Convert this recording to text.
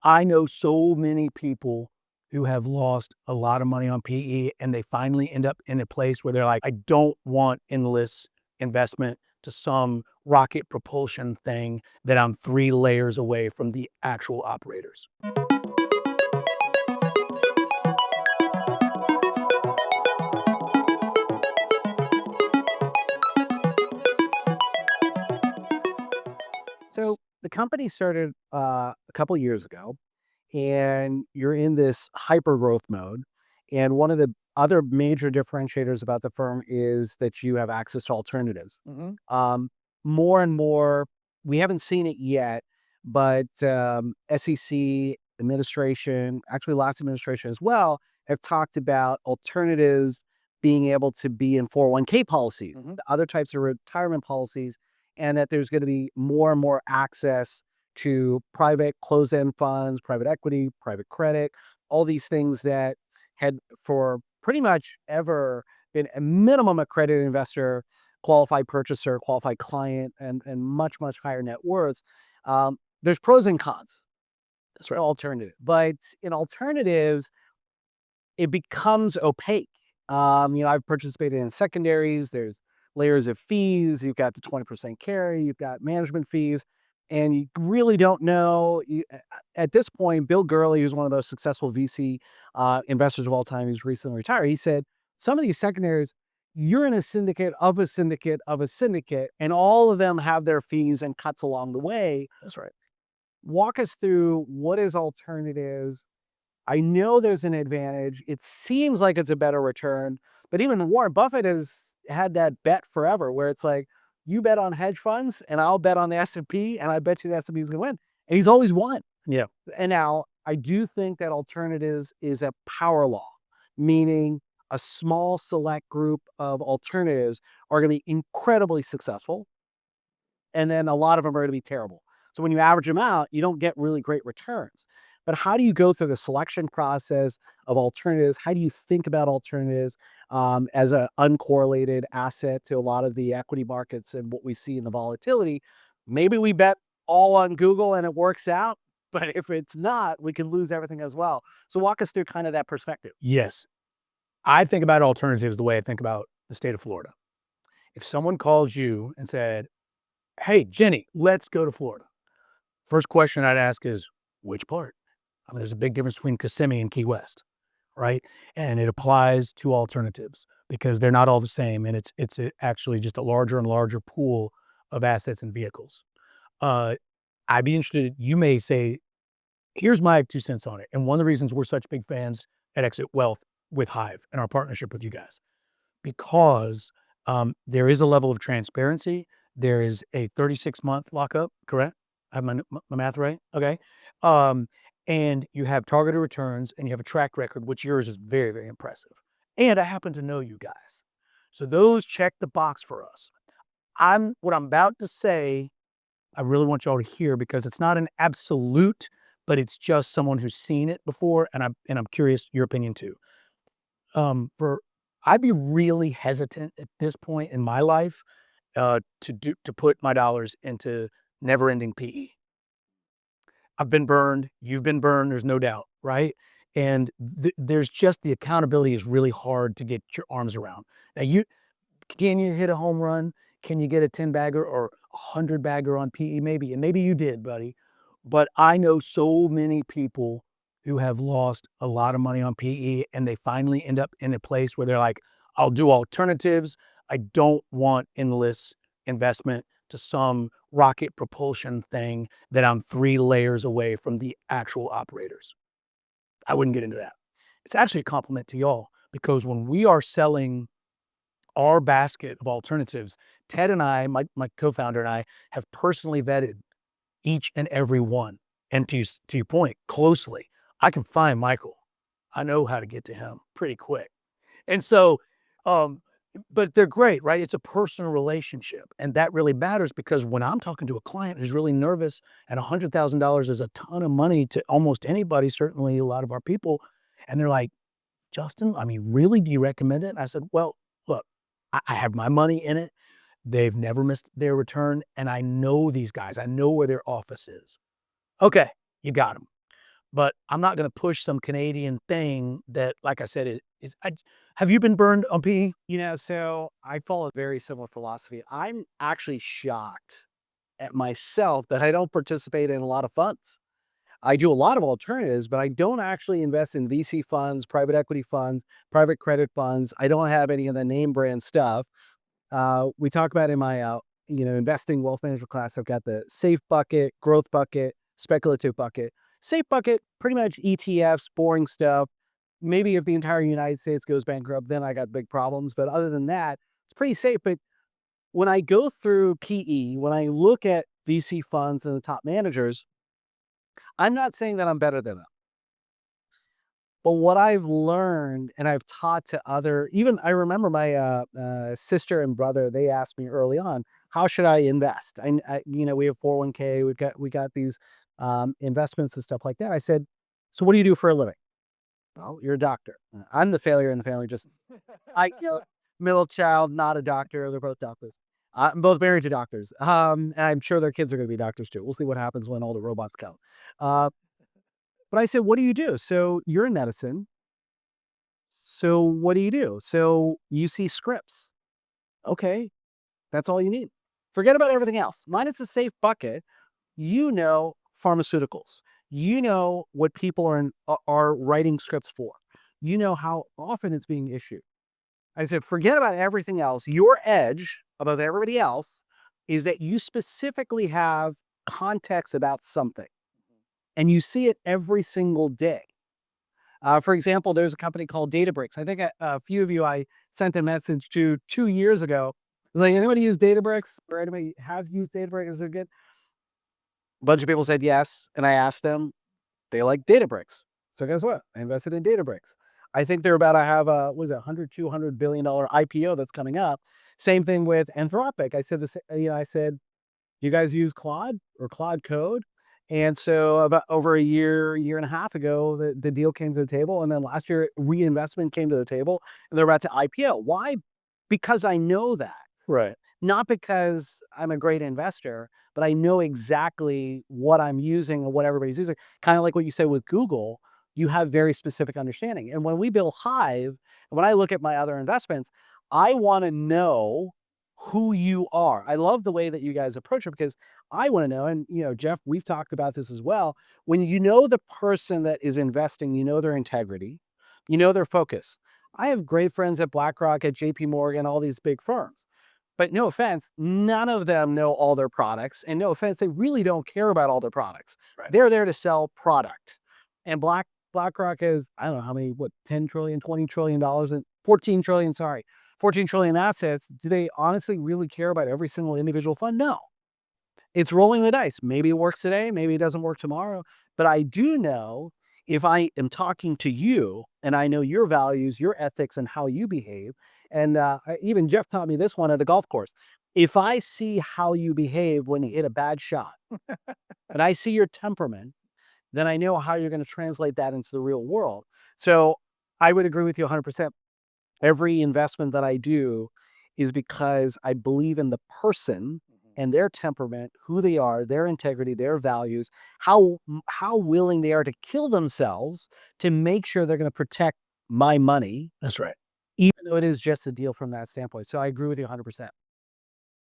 I know so many people who have lost a lot of money on PE and they finally end up in a place where they're like, I don't want endless investment to some rocket propulsion thing that I'm 3 layers away from the actual operators. So the company started a couple years ago, and you're in this hyper growth mode. And one of the other major differentiators about the firm is that you have access to alternatives. Mhm. Um, More and more, we haven't seen it yet, but SEC administration, actually last administration as well, have talked about alternatives being able to be in 401k policies, Mhm. the other types of retirement policies, and that there's going to be more and more access to private closed-end funds, private equity, private credit, all these things that had for pretty much ever been a minimum accredited investor, qualified purchaser, qualified client, and much, much higher net worths. There's pros and cons. That's right. Alternative. But in alternatives, it becomes opaque. I've participated in secondaries. There's layers of fees. You've got the 20% carry. You've got management fees, and you really don't know. At this point, Bill Gurley, who's one of the most successful VC investors of all time, who's recently retired, he said some of these secondaries, you're in a syndicate of a syndicate of a syndicate, and all of them have their fees and cuts along the way. That's right. Walk us through what is alternatives. I know there's an advantage. It seems like it's a better return, but even Warren Buffett has had that bet forever where it's like, you bet on hedge funds and I'll bet on the S&P and I bet you the S&P is going to win. And he's always won. Yeah. And now I do think that alternatives is a power law, meaning a small select group of alternatives are going to be incredibly successful, and then a lot of them are going to be terrible. So when you average them out, you don't get really great returns. But how do you go through the selection process of alternatives? How do you think about alternatives as an uncorrelated asset to a lot of the equity markets and what we see in the volatility? Maybe we bet all on Google and it works out, but if it's not, we can lose everything as well. So walk us through kind of that perspective. Yes. I think about alternatives the way I think about the state of Florida. If someone calls you and said, hey, Jenny, let's go to Florida. First question I'd ask is, which part? I mean, there's a big difference between Kissimmee and Key West, right? And it applies to alternatives because they're not all the same, and actually just a larger and larger pool of assets and vehicles. Uh, I'd be interested. You may say, "Here's my 2 cents on it," and one of the reasons we're such big fans at Exit Wealth with Hive and our partnership with you guys because there is a level of transparency. There is a 36-month lockup, correct? I have my math right? Okay. Um, and you have targeted returns and you have a track record, which yours is very, very impressive. And I happen to know you guys. So those check the box for us. What I'm about to say, I really want y'all to hear because it's not an absolute, but it's just someone who's seen it before, and I'm curious your opinion too. For I'd be really hesitant at this point in my life, to put my dollars into never-ending PE. I've been burned, you've been burned, there's no doubt, right? And there's just the accountability is really hard to get your arms around. Now can you hit a home run? Can you get a 10 bagger or a 100 bagger on PE? Maybe, and maybe you did, buddy. But I know so many people who have lost a lot of money on PE and they finally end up in a place where they're like, I'll do alternatives. I don't want endless investment to some rocket propulsion thing that I'm 3 layers away from the actual operators. I wouldn't get into that. It's actually a compliment to y'all because when we are selling our basket of alternatives, Ted and I, my co-founder and I, have personally vetted each and every one. And to your point, closely, I can find Michael. I know how to get to him pretty quick. And so, um, but they're great, right? It's a personal relationship. And that really matters because when I'm talking to a client who's really nervous and $100,000 is a ton of money to almost anybody, certainly a lot of our people, and they're like, Justin, I mean, really, do you recommend it? And I said, well, look, I have my money in it. They've never missed their return. And I know these guys. I know where their office is. Okay, you got them. but I'm not gonna push some Canadian thing that, like I said, is I have you been burned on PE? So I follow a very similar philosophy. I'm actually shocked at myself that I don't participate in a lot of funds. I do a lot of alternatives, but I don't actually invest in VC funds, private equity funds, private credit funds. I don't have any of the name brand stuff. We talk about in my investing wealth management class. I've got the safe bucket, growth bucket, speculative bucket. Safe bucket, pretty much ETFs, boring stuff. Maybe if the entire United States goes bankrupt, then I got big problems. But other than that, it's pretty safe. But when I go through PE, when I look at VC funds and the top managers, I'm not saying that I'm better than them. But what I've learned and I've taught to other, even I remember my sister and brother, they asked me early on, how should I invest? We have 401k, we got these investments and stuff like that. I said, so what do you do for a living? Well, you're a doctor. I'm the failure in the family. Just middle child, not a doctor. They're both doctors. I'm both married to doctors. And I'm sure their kids are going to be doctors too. We'll see what happens when all the robots come. Uh, but I said, what do you do? So you're in medicine. So what do you do? So you see scripts. Okay, that's all you need. Forget about everything else. Mine is a safe bucket. Pharmaceuticals. You know what people are writing scripts for. You know how often it's being issued. I said, forget about everything else. Your edge above everybody else is that you specifically have context about something and you see it every single day. For example, there's a company called Databricks. I think a few of you I sent a message to 2 years ago. Like, anybody use Databricks or anybody have used Databricks? Is it good? A bunch of people said yes. And I asked them, they like Databricks. So guess what? I invested in Databricks. I think they're about to have a, what is it, 100, $200 billion IPO that's coming up. Same thing with Anthropic. I said this, I said, you guys use Claude or Claude Code? And so about over a year and a half ago, the deal came to the table. And then last year, reinvestment came to the table and they're about to IPO. Why? Because I know that. Right. Not because I'm a great investor, but I know exactly what I'm using and what everybody's using. Kind of like what you said with Google, you have very specific understanding. And when we build Hive, and when I look at my other investments, I want to know who you are. I love the way that you guys approach it because I want to know, and Jeff, we've talked about this as well. When you know the person that is investing, you know their integrity, you know their focus. I have great friends at BlackRock, at JP Morgan, all these big firms. But no offense, none of them know all their products. And no offense, they really don't care about all their products. Right. They're there to sell product. And BlackRock is, I don't know how many, 10 trillion, $20 trillion, and 14 trillion, sorry, 14 trillion assets. Do they honestly really care about every single individual fund? No. It's rolling the dice. Maybe it works today, maybe it doesn't work tomorrow. But I do know if I am talking to you and I know your values, your ethics, and how you behave, and even Jeff taught me this one at a golf course. If I see how you behave when you hit a bad shot, and I see your temperament, then I know how you're going to translate that into the real world. So I would agree with you 100%. Every investment that I do is because I believe in the person and their temperament, who they are, their integrity, their values, how willing they are to kill themselves to make sure they're going to protect my money, That's right. even though it is just a deal from that standpoint. So I agree with you 100%.